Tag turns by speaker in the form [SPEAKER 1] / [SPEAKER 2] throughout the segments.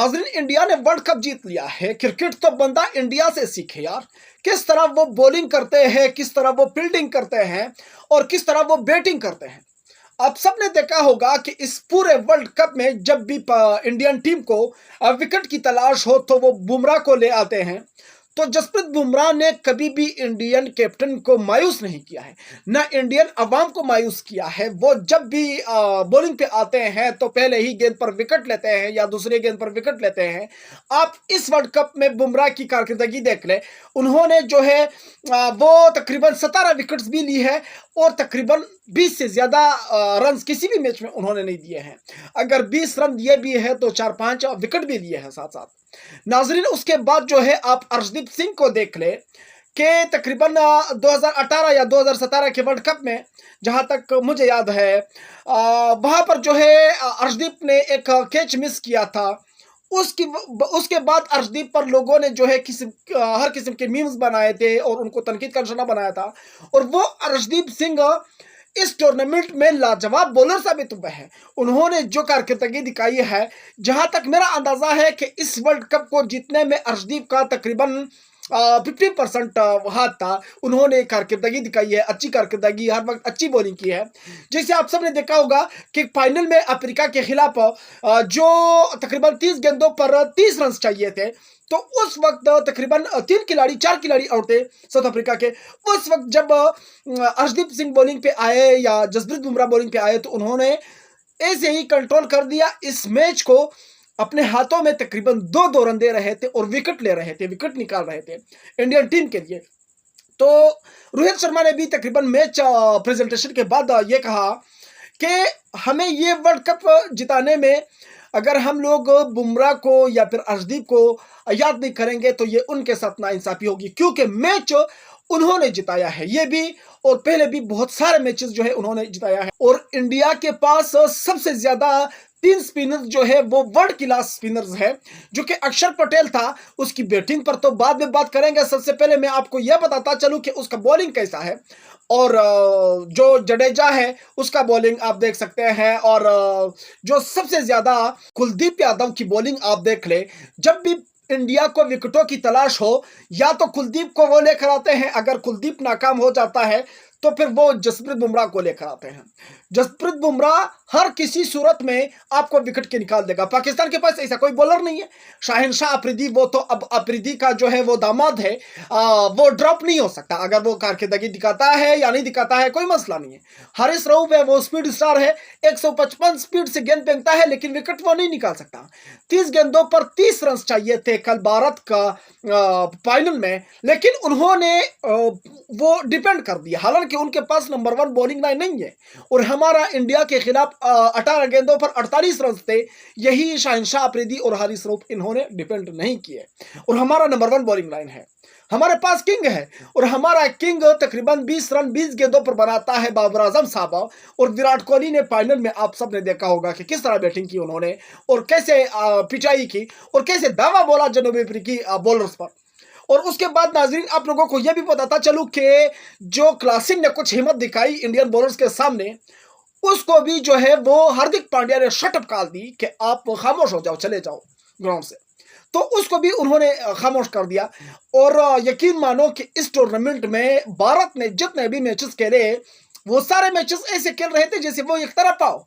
[SPEAKER 1] नाजरीन, इंडिया ने world cup जीत लिया है। क्रिकेट तो बंदा इंडिया से सीखे यार, किस तरह वो बॉलिंग करते हैं, किस तरह वो फील्डिंग करते हैं और किस तरह वो बैटिंग करते हैं। आप सबने देखा होगा कि इस पूरे वर्ल्ड कप में जब भी इंडियन टीम को विकेट की तलाश हो तो वो बुमराह को ले आते हैं। तो जसप्रीत बुमराह ने कभी भी इंडियन कैप्टन को मायूस नहीं किया है, ना इंडियन अवाम को मायूस किया है। वो जब भी बॉलिंग पे आते हैं तो पहले ही गेंद पर विकेट लेते हैं या दूसरे गेंद पर विकेट लेते हैं। आप इस वर्ल्ड कप में बुमराह की कारकर्दगी देख लें, उन्होंने जो है वो तकरीबन 17 विकेट्स भी ली है और तकरीबन 20 से ज़्यादा रन किसी भी मैच में उन्होंने नहीं दिए हैं। अगर 20 रन दिए भी है तो 4-5 विकेट भी लिए हैं साथ साथ। नाजरीन, उसके बाद जो है आप अर्शदीप सिंह को देख ले कि तकरीबन 2018 या 2017 के वर्ल्ड कप में, जहां तक मुझे याद है, वहां पर जो है अर्शदीप ने एक कैच मिस किया था। उसके बाद अर्शदीप पर लोगों ने जो है हर किस्म के मीम्स बनाए थे और उनको तनकीद का निशाना बनाया था। और वो अर्शदीप सिंह इस टूर्नामेंट में लाजवाब बॉलर साबित हुए हैं। उन्होंने जो कारकर्दगी दिखाई है, जहां तक मेरा अंदाजा है कि इस वर्ल्ड कप को जीतने में अर्शदीप का तकरीबन 50% हाथ था। उन्होंने कारकर्दगी दिखाई है, अच्छी कारकर्दगी, हर वक्त अच्छी बॉलिंग की है। जैसे आप सबने देखा होगा कि फाइनल में अफ्रीका के खिलाफ जो तकरीबन 30 गेंदों पर 30 रन चाहिए थे, तो उस वक्त तकरीबन 4 खिलाड़ी आउट थे साउथ अफ्रीका के। उस वक्त जब अर्शदीप सिंह बॉलिंग पे आए या जसप्रीत बुमराह बॉलिंग पे आए तो उन्होंने ऐसे ही कंट्रोल कर दिया इस मैच को। अपने हाथों में तकरीबन 2-2 रन दे रहे थे और विकेट ले रहे थे, विकेट निकाल रहे थे इंडियन टीम के लिए। तो रोहित शर्मा ने भी तकरीबन मैच प्रेजेंटेशन के बाद ये कहा कि हमें ये वर्ल्ड कप जिताने में अगर हम लोग बुमराह को या फिर अर्शदीप को याद नहीं करेंगे तो ये उनके साथ नाइंसाफी होगी, क्योंकि मैच उन्होंने जिताया है ये भी, और पहले भी बहुत सारे मैचेस जो है उन्होंने जिताया है। और इंडिया के पास सबसे ज्यादा 3 स्पिनर्स जो है वो वर्ल्ड क्लास स्पिनर्स है, जो कि अक्षर पटेल था। उसकी बैटिंग पर तो बाद में बात करेंगे, सबसे पहले मैं आपको यह बताता चलूं कि उसका बॉलिंग कैसा है। और जो जडेजा है उसका बॉलिंग आप देख सकते हैं। और जो सबसे ज्यादा कुलदीप यादव की बॉलिंग आप देख ले। जब भी इंडिया को विकेटों की तलाश हो, या तो कुलदीप को वो लेकर आते हैं, अगर कुलदीप नाकाम हो जाता है तो फिर वो जसप्रीत बुमराह को लेकर आते हैं। जसप्रीत बुमराह हर किसी सूरत में आपको विकेट के निकाल देगा। पाकिस्तान के पास ऐसा कोई बॉलर नहीं है। शाहिनशाह अफरीदी, वो तो अब अफरीदी का जो है वो दामाद है, वो ड्रॉप नहीं हो सकता। अगर वो कारकर्दगी दिखाता है या नहीं दिखाता है कोई मसला नहीं है। हारिस रऊफ है, वो स्पीड स्टार है, 155 स्पीड से गेंद फेंकता है, लेकिन विकेट वो नहीं निकाल सकता। 30 गेंदों पर 30 रन चाहिए थे कल भारत का फाइनल में, लेकिन उन्होंने वो डिपेंड कर दिया। हालांकि उनके पास नंबर 1 बॉलिंग लाइन नहीं है और हमारा इंडिया के खिलाफ 18 गेंदों पर 48 रन थे। यही शाहिनशाह अफरीदी और हारिस रऊफ इन्होंने डिपेंड नहीं किए। और हमारा नंबर 1 बॉलिंग लाइन है, हमारे पास किंग है, और हमारा किंग तकरीबन 20 रन 20 गेंदों पर बनाता है बाबर आजम साहब। और विराट कोहली ने फाइनल में आप सबने देखा होगा कि किस तरह बैटिंग की उन्होंने, और कैसे पिचाई की और कैसे दावा बोला जनूबी अफ्रीकी बॉलर्स पर। और उसके बाद नाजरीन, आप लोगों को यह भी बताता चलूं कि जो क्लासिन ने कुछ हिम्मत दिखाई इंडियन बॉलर्स के सामने, उसको भी जो है वो हार्दिक पांड्या ने शटअप कॉल दी कि आप खामोश हो जाओ, चले जाओ ग्राउंड से। तो उसको भी उन्होंने खामोश कर दिया। और यकीन मानो कि इस टूर्नामेंट में भारत ने जितने भी मैचेस खेले, वो सारे मैचेस ऐसे खेल रहे थे जैसे वो एक तरफा हो।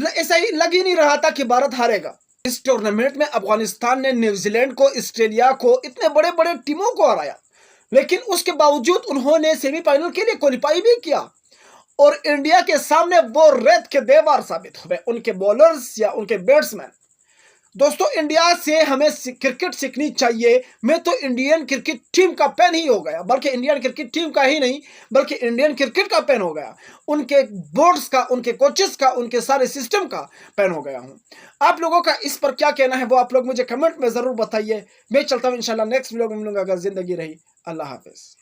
[SPEAKER 1] ऐसा ही लग ही नहीं रहा था कि भारत हारेगा। इस टूर्नामेंट में अफगानिस्तान ने न्यूजीलैंड को, ऑस्ट्रेलिया को, इतने बड़े बड़े टीमों को हराया, लेकिन उसके बावजूद उन्होंने सेमीफाइनल के लिए क्वालिफाई भी किया। और इंडिया के सामने वो रेत के देवार साबित हुए उनके बॉलर्स या उनके बैट्समैन। दोस्तों, इंडिया से हमें क्रिकेट सीखनी चाहिए। मैं तो इंडियन क्रिकेट टीम का फैन ही हो गया, बल्कि इंडियन क्रिकेट टीम का ही नहीं बल्कि इंडियन क्रिकेट का फैन हो गया। उनके बोर्ड्स का, उनके कोचेस का, उनके सारे सिस्टम का फैन हो गया हूं। आप लोगों का इस पर क्या कहना है वो आप लोग मुझे कमेंट में जरूर बताइए। मैं चलता हूं, इंशाल्लाह नेक्स्ट वीडियो में मिलूंगा अगर जिंदगी रही। अल्लाह हाफिज।